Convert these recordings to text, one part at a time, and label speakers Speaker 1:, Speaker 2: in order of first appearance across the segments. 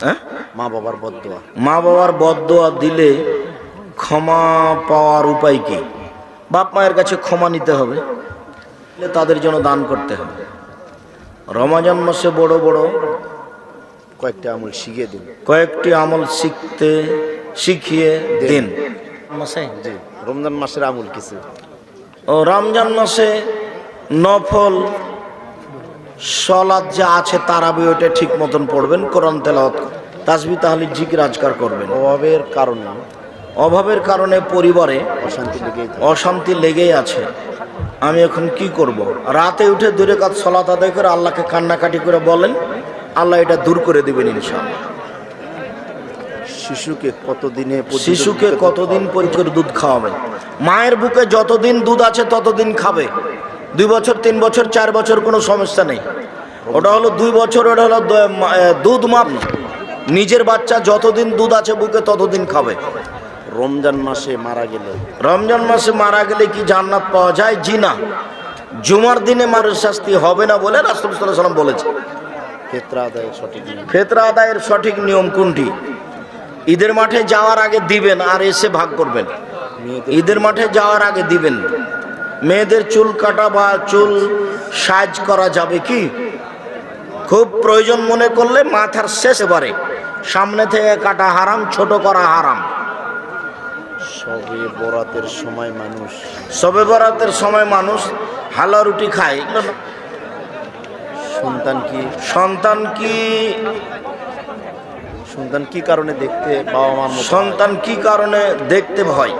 Speaker 1: হ্যাঁ,
Speaker 2: মা বাবার বদদোয়া।
Speaker 1: মা বাবার বদদোয়া দিলে ক্ষমা পাওয়ার উপায় কি? বাপ মায়ের কাছে ক্ষমা নিতে হবে, তাদের জন্য দান করতে হবে। রমজান মাসে বড় বড়
Speaker 2: কয়েকটা আমল শিখিয়ে দিন।
Speaker 1: কয়েকটি আমল শিখিয়ে দিন।
Speaker 2: জি, রমজান মাসের আমল কিছু।
Speaker 1: ও রমজান মাসে নফল সালাত যা আছে তারাবি ওটা ঠিক মতন পড়বেন, কোরআন তেলাওয়াত, তাসবিহ তাহলিল জিকির আজকার করবেন। অভাবের কারণে পরিবারে অশান্তি লেগেই আছে। আমি এখন কি করব? রাতে উঠে 2 রাকাত সালাত আদায় করে আল্লাহকে কান্নাকাটি করে বলেন, আল্লাহ এটা দূর করে দিবেন ইনশাআল্লাহ। শিশুকে কতদিন পর্যন্ত দুধ খাওয়াবেন? মায়ের বুকে যতদিন দুধ আছে ততদিন খাবে। 2 বছর 3 বছর 4 বছর কোনো সমস্যা নেই। ওটা হলো 2 বছর, ওটা হলো দুধ মাপ। নিজের বাচ্চা যতদিন দুধ আছে বুকে ততদিন খাবে।
Speaker 2: রমজান মাসে মারা গেলে
Speaker 1: কি জান্নাত পাওয়া যায়? জি না। জুমার দিনে মারের শাস্তি হবে না বলে রাসূল সাল্লাল্লাহু আলাইহি ওয়াসাল্লাম বলেছে। ফিতরা আদায়ের সঠিক নিয়ম কোনটি? ঈদের মাঠে যাওয়ার আগে দিবেন আর এসে ভাগ করবেন। ঈদের মাঠে যাওয়ার আগে দিবেন। মেয়েদের চুল কাটা বা চুল সাজ করা যাবে কি? খুব প্রয়োজন মনে করলে মাথার শেষ এবারে সামনে থেকে কাটা হারাম, ছোট করা হারাম।
Speaker 2: শবে বরাতের সময় মানুষ
Speaker 1: হালুয়া রুটি খায়।
Speaker 2: সন্তান কি কারণে দেখতে বাবা মার মতো?
Speaker 1: সন্তান কি কারণে দেখতে ভয়?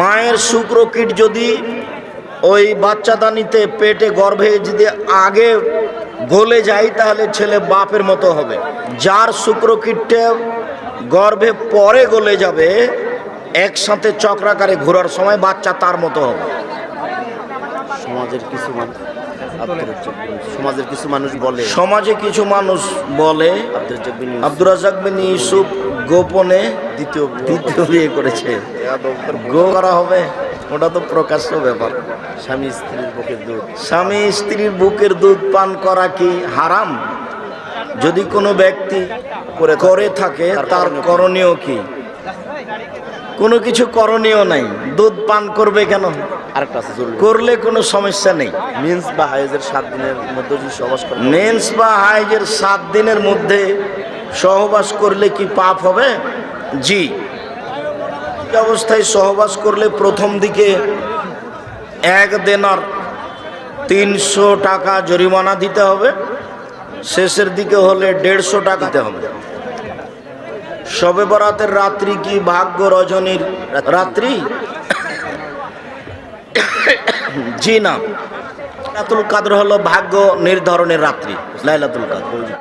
Speaker 1: মায়ের শুক্রকীট যদি ওই বাচ্চাদানিতে পেটে গর্ভে যদি আগে গলে যায় তাহলে ছেলে বাপের মতো হবে। যার শুক্রকীটটা গর্ভে পরে গলে যাবে, একসাথে চক্রাকারে ঘোরার সময় বাচ্চা তার মতো হবে।
Speaker 2: সমাজে কিছু মানুষ বলে
Speaker 1: আব্দুর রাজ্জাক বিন ইউসুফ গোপনে দ্বিতীয় বিয়ে করেছে। গো করা হবে, ওটা তো প্রকাশ্য ব্যাপার। স্বামী স্ত্রীর বুকের দুধ পান করা কি হারাম? যদি কোনো ব্যক্তি করে থাকে তার করণীয় কি? কোনো কিছু করণীয় নাই। দুধ পান করবে কেন? করলে কোনো সমস্যা নেই।
Speaker 2: মেন্স বা হাইজের 7 দিনের মধ্যে যদি সহবাস করে,
Speaker 1: মেন্স বা হাইজের 7 দিনের মধ্যে সহবাস করলে কি পাপ হবে? জি। অবস্থায় সহবাস করলে প্রথম দিকে 1 দিনার 300 টাকা জরিমানা দিতে হবে, শেষের দিকে হলে 150 টাকা দিতে হবে। শবে বরাতের রাত্রি কি ভাগ্য রজনীর রাত্রি? জি না। লাইলাতুল কদর হলো ভাগ্য নির্ধারণের রাত্রি। লাইলাতুল কদর